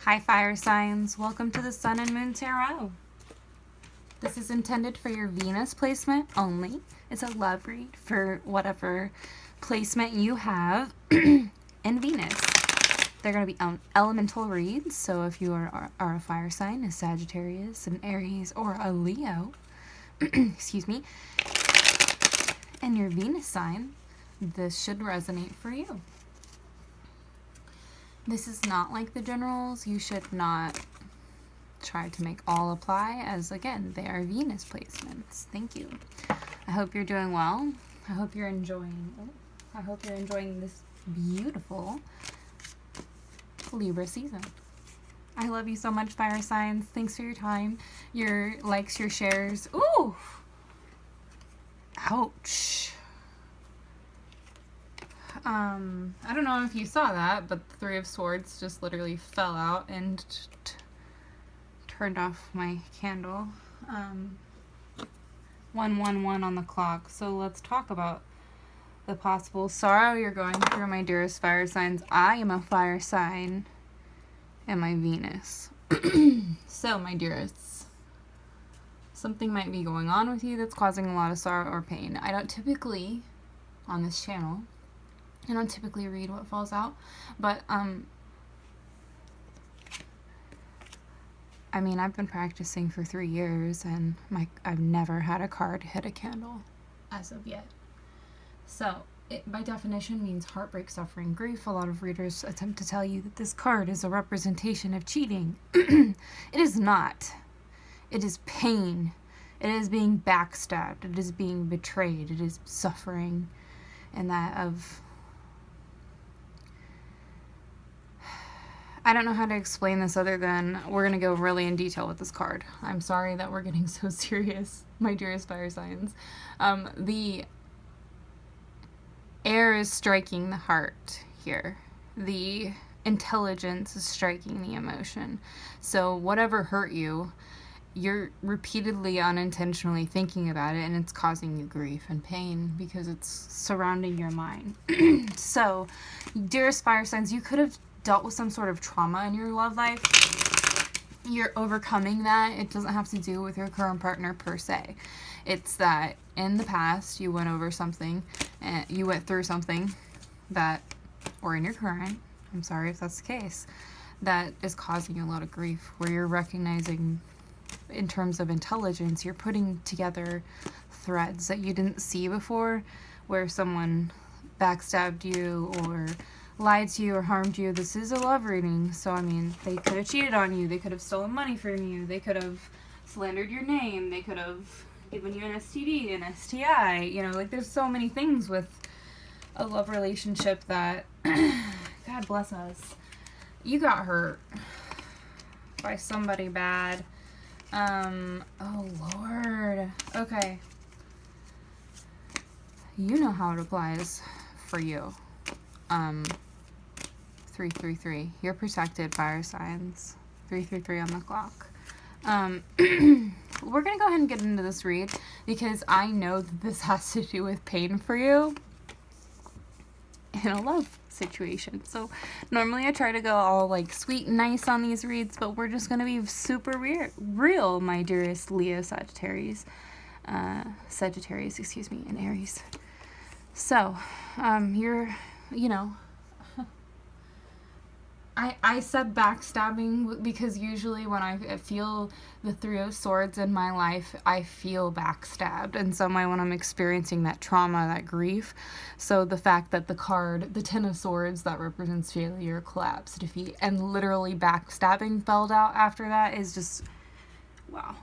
Hi fire signs, welcome to the Sun and Moon Tarot. This is intended for your Venus placement only. It's a love read for whatever placement you have in Venus. They're going to be elemental reads, so if you are a fire sign, a Sagittarius, an Aries, or a Leo, excuse me, and your Venus sign, this should resonate for you. This is not like the generals. You should not try to make all apply, as again, they are Venus placements. Thank you. I hope you're doing well. I hope you're enjoying this beautiful Libra season. I love you so much, fire signs. Thanks for your time, your likes, your shares. Ooh! Ouch. I don't know if you saw that, but the Three of Swords just literally fell out and turned off my candle. 111 on the clock. So let's talk about the possible sorrow you're going through, my dearest fire signs. I am a fire sign and my Venus. So, my dearests, something might be going on with you that's causing a lot of sorrow or pain. I don't typically, on this channel, I don't typically read what falls out, but, I mean, I've been practicing for 3 years, and I've never had a card hit a candle as of yet. So, it, by definition, means heartbreak, suffering, grief. A lot of readers attempt to tell you that this card is a representation of cheating. It is not. It is pain. It is being backstabbed. It is being betrayed. It is suffering, and that of... I don't know how to explain this other than we're going to go really in detail with this card. I'm sorry that we're getting so serious, my dearest fire signs. The air is striking the heart here. The intelligence is striking the emotion. So whatever hurt you, you're repeatedly, unintentionally thinking about it, and it's causing you grief and pain because it's surrounding your mind. So, dearest fire signs, you could have dealt with some sort of trauma in your love life. You're overcoming that. It doesn't have to do with your current partner per se. It's that in the past you went over something, and you went through something that, or in your current, I'm sorry if that's the case, that is causing you a lot of grief, where you're recognizing in terms of intelligence, you're putting together threads that you didn't see before, where someone backstabbed you or lied to you or harmed you. This is a love reading, so I mean, they could have cheated on you, they could have stolen money from you, they could have slandered your name, they could have given you an STD, an STI, you know, like there's so many things with a love relationship that, God bless us, you got hurt by somebody bad. Oh Lord, okay, you know how it applies for you. 333. You're protected, fire signs. 333 on the clock. We're gonna go ahead and get into this read because I know that this has to do with pain for you in a love situation. So normally I try to go all like sweet and nice on these reads, but we're just gonna be super real, my dearest Leo, Sagittarius, excuse me, and Aries. So, you're, you know, I said backstabbing because usually when I feel the Three of Swords in my life, I feel backstabbed. And so when I'm experiencing that trauma, that grief, so the fact that the card, the Ten of Swords, that represents failure, collapse, defeat, and literally backstabbing spelled out after that is just, wow.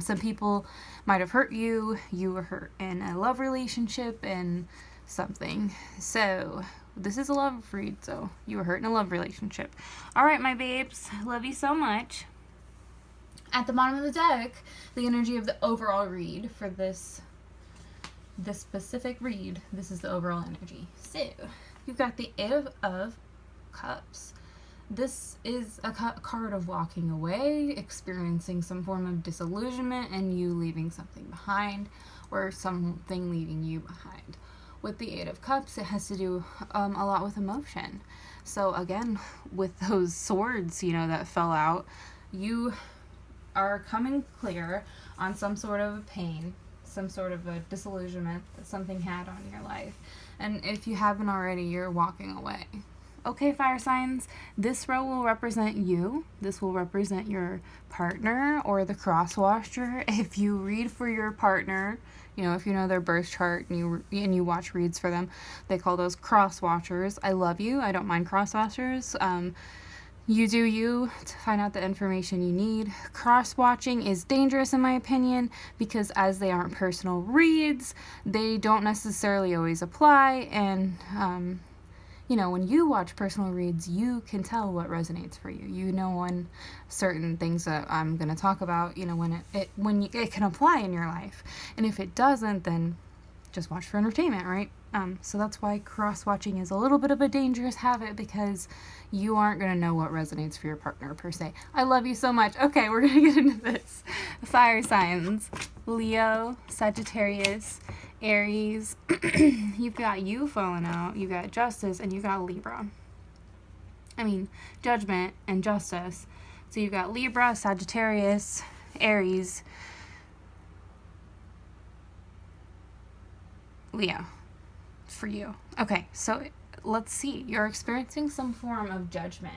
Some people might have hurt you. You were hurt in a love relationship and something. So this is a love read, so you were hurt in a love relationship. Alright, my babes. Love you so much. At the bottom of the deck, the energy of the overall read for this specific read. This is the overall energy. So, you've got the Eight of Cups. This is a card of walking away, experiencing some form of disillusionment, and you leaving something behind, or something leaving you behind. With the Eight of Cups, it has to do a lot with emotion. So again, with those swords, that fell out, you are coming clear on some sort of pain, some sort of a disillusionment that something had on your life. And if you haven't already, you're walking away. Okay, fire signs, this row will represent you. This will represent your partner or the cross watcher. If you read for your partner, if you know their birth chart and you watch reads for them, they call those cross watchers. I love you. I don't mind cross watchers. You do you to find out the information you need. Cross-watching is dangerous in my opinion because as they aren't personal reads, they don't necessarily always apply. And, when you watch personal reads, you can tell what resonates for you. You know when certain things that I'm going to talk about, when it can apply in your life. And if it doesn't, then just watch for entertainment, right? So that's why cross-watching is a little bit of a dangerous habit because you aren't going to know what resonates for your partner per se. I love you so much. Okay, we're going to get into this. Fire signs. Leo, Sagittarius, Aries. You've got you falling out. You've got Justice, and you've got Libra. Judgment and Justice. So you've got Libra, Sagittarius, Aries, Leo. For you. Okay, so let's see. You're experiencing some form of judgment,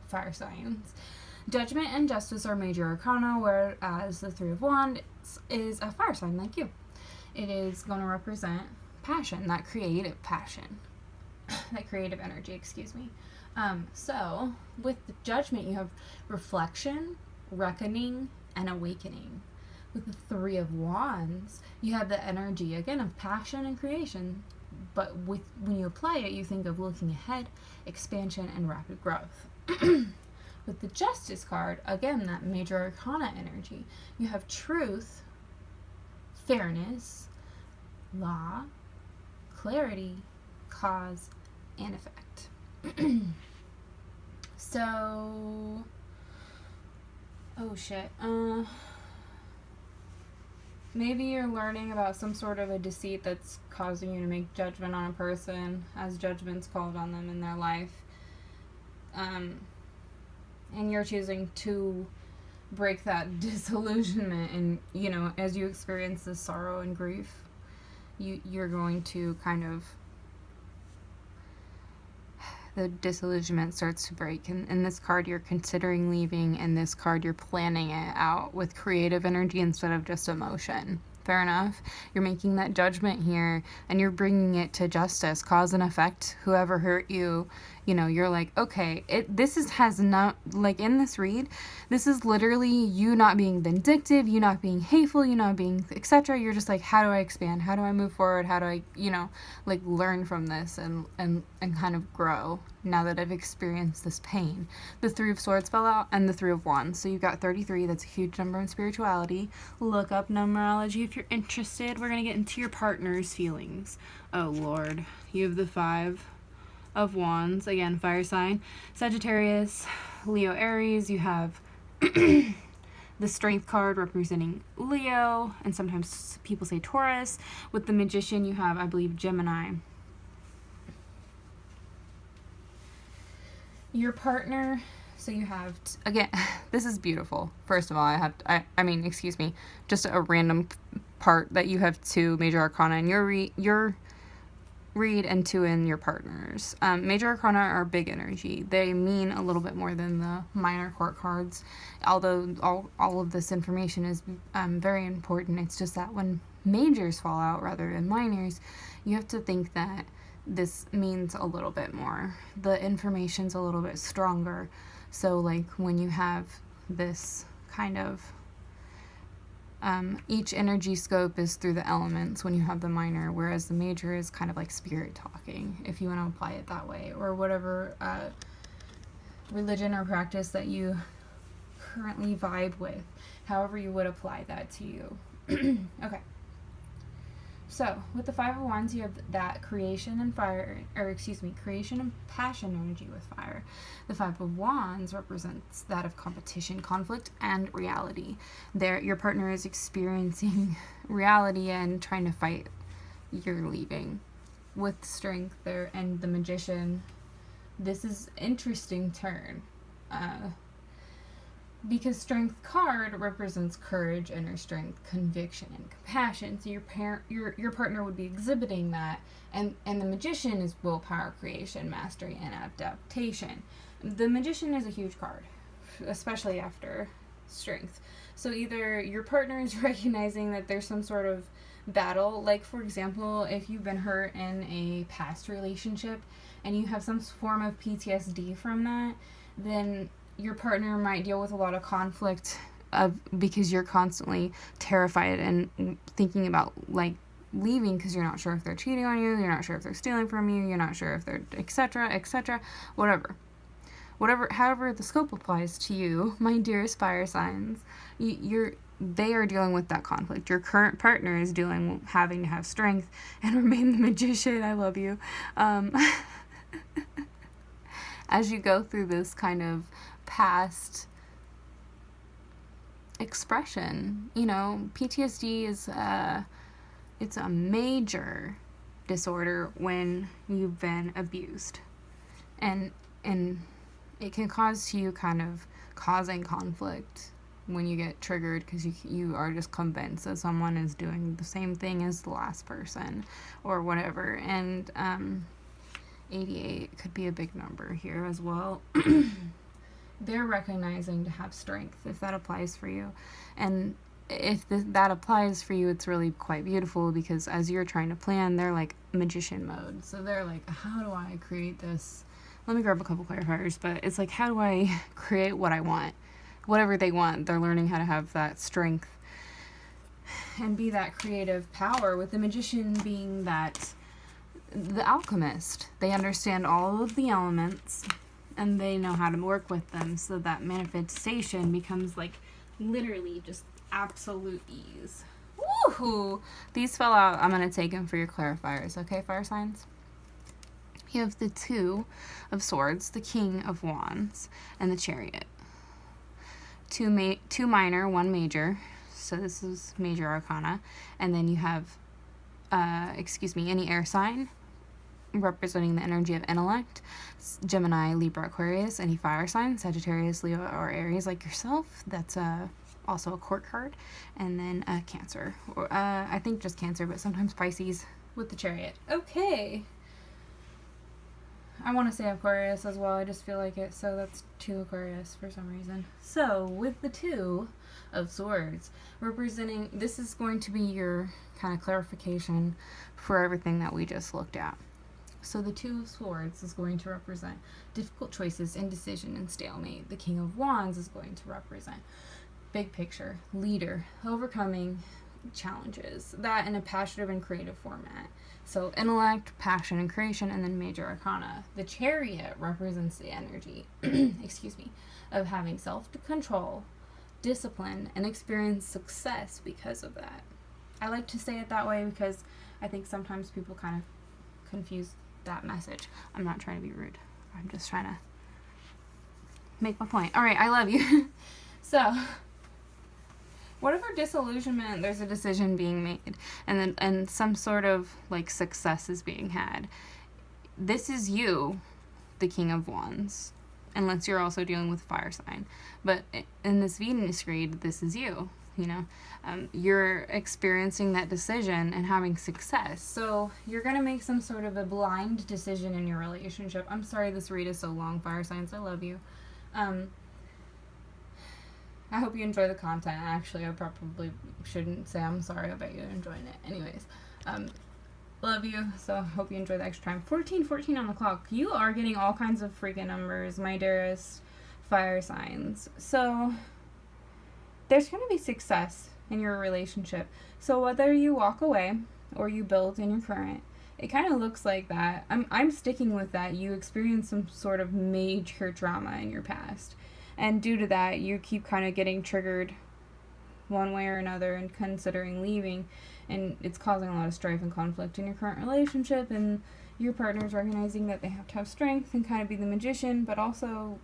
fire signs. Judgment and Justice are major arcana, whereas the Three of Wands is a fire sign like you. It is going to represent passion, that creative passion, that creative energy, excuse me. So with the Judgment, you have reflection, reckoning, and awakening. With the Three of Wands, you have the energy, again, of passion and creation. But when you apply it, you think of looking ahead, expansion, and rapid growth. With the Justice card, again, that major arcana energy, you have truth, fairness, law, clarity, cause, and effect. So, oh shit, maybe you're learning about some sort of a deceit that's causing you to make judgment on a person, as judgment's called on them in their life. And you're choosing to break that disillusionment. And, as you experience this sorrow and grief, you're going to kind of, the disillusionment starts to break. And in this card, you're considering leaving. And this card, you're planning it out with creative energy instead of just emotion. Fair enough. You're making that judgment here, and you're bringing it to justice, cause and effect. Whoever hurt you, you're like, okay, has not, like in this read, this is literally you not being vindictive, you not being hateful, you not being etc. You're just like, how do I expand? How do I move forward? How do I, learn from this and kind of grow now that I've experienced this pain? The Three of Swords fell out and the Three of Wands. So you've got 33. That's a huge number in spirituality. Look up numerology if you're interested. We're going to get into your partner's feelings. Oh, Lord. You have the Five of Wands. Again, fire sign. Sagittarius, Leo, Aries. You have the Strength card representing Leo. And sometimes people say Taurus. With the Magician, you have, I believe, Gemini. Your partner, so you have, again, this is beautiful. First of all, just a random part that you have 2 major arcana in your read and 2 in your partner's. Major arcana are big energy. They mean a little bit more than the minor court cards, although all of this information is very important. It's just that when majors fall out rather than minors, you have to think that this means a little bit more. The information's a little bit stronger. So like when you have this kind of each energy scope is through the elements when you have the minor, whereas the major is kind of like spirit talking, if you want to apply it that way, or whatever religion or practice that you currently vibe with, however you would apply that to you. Okay. So, with the Five of Wands, you have that creation and creation and passion energy with fire. The Five of Wands represents that of competition, conflict, and reality. Your partner is experiencing reality and trying to fight your leaving. with strength there and the magician, this is interesting turn. Because strength card represents courage, inner strength, conviction, and compassion. So your partner would be exhibiting that, and the magician is willpower, creation, mastery, and adaptation. The magician is a huge card, especially after strength. So either your partner is recognizing that there's some sort of battle, like for example, if you've been hurt in a past relationship and you have some form of PTSD from that, then your partner might deal with a lot of conflict because you're constantly terrified and thinking about like leaving because you're not sure if they're cheating on you, you're not sure if they're stealing from you, you're not sure if they're etc., whatever, however the scope applies to you, my dearest fire signs, they are dealing with that conflict. Your current partner is having to have strength and remain the magician. I love you. As you go through this kind of past expression, PTSD is it's a major disorder when you've been abused, and it can cause you kind of causing conflict when you get triggered because you are just convinced that someone is doing the same thing as the last person or whatever. And 88 could be a big number here as well. They're recognizing to have strength, if that applies for you. And if that applies for you, it's really quite beautiful, because as you're trying to plan, they're like magician mode. So they're like, how do I create this? Let me grab a couple clarifiers, but it's like, how do I create what I want? Whatever they want, they're learning how to have that strength and be that creative power, with the magician being that the alchemist. They understand all of the elements and they know how to work with them, so that manifestation becomes like literally just absolute ease. Woohoo! These fell out. I'm going to take them for your clarifiers, okay, fire signs? You have the Two of Swords, the King of Wands, and the Chariot. Two minor, one major. So this is major arcana. And then you have, any air sign representing the energy of intellect. Gemini, Libra, Aquarius. Any fire sign, Sagittarius, Leo, or Aries like yourself. That's also a court card. And then Cancer. Or I think just Cancer, but sometimes Pisces with the Chariot. Okay. I want to say Aquarius as well. I just feel like it. So that's 2 Aquarius for some reason. So with the Two of Swords representing, this is going to be your kind of clarification for everything that we just looked at. So the Two of Swords is going to represent difficult choices, indecision, and stalemate. The King of Wands is going to represent big picture, leader, overcoming challenges, that in a passionate and creative format. So intellect, passion, and creation, and then major arcana. The Chariot represents the energy, of having self-control, discipline, and experience success because of that. I like to say it that way because I think sometimes people kind of confuse that message. I'm not trying to be rude. I'm just trying to make my point. All right, I love you. So, whatever disillusionment, there's a decision being made, and some sort of like success is being had. This is you, the King of Wands, unless you're also dealing with fire sign. But in this Venus read, this is you. You're experiencing that decision and having success. So you're gonna make some sort of a blind decision in your relationship. I'm sorry this read is so long, fire signs. I love you. I hope you enjoy the content. Actually, I probably shouldn't say I'm sorry. I bet you're enjoying it. Anyways, love you. So hope you enjoy the extra time. 14 on the clock. You are getting all kinds of freaking numbers, my dearest fire signs. So there's going to be success in your relationship. So whether you walk away or you build in your current, it kind of looks like that. I'm sticking with that. You experience some sort of major trauma in your past. And due to that, you keep kind of getting triggered one way or another and considering leaving. And it's causing a lot of strife and conflict in your current relationship. And your partner's recognizing that they have to have strength and kind of be the magician. But also,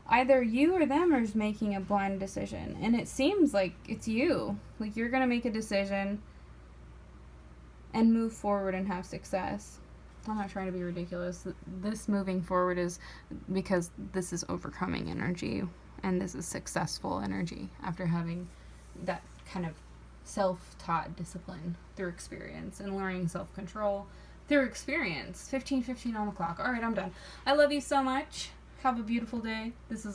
either you or them are making a blind decision. And it seems like it's you. Like, you're going to make a decision. and move forward and have success. I'm not trying to be ridiculous. This moving forward is because this is overcoming energy, and this is successful energy after having that kind of self-taught discipline through experience and learning self-control through experience. 15:15 on the clock. All right, I'm done. I love you so much. Have a beautiful day. This is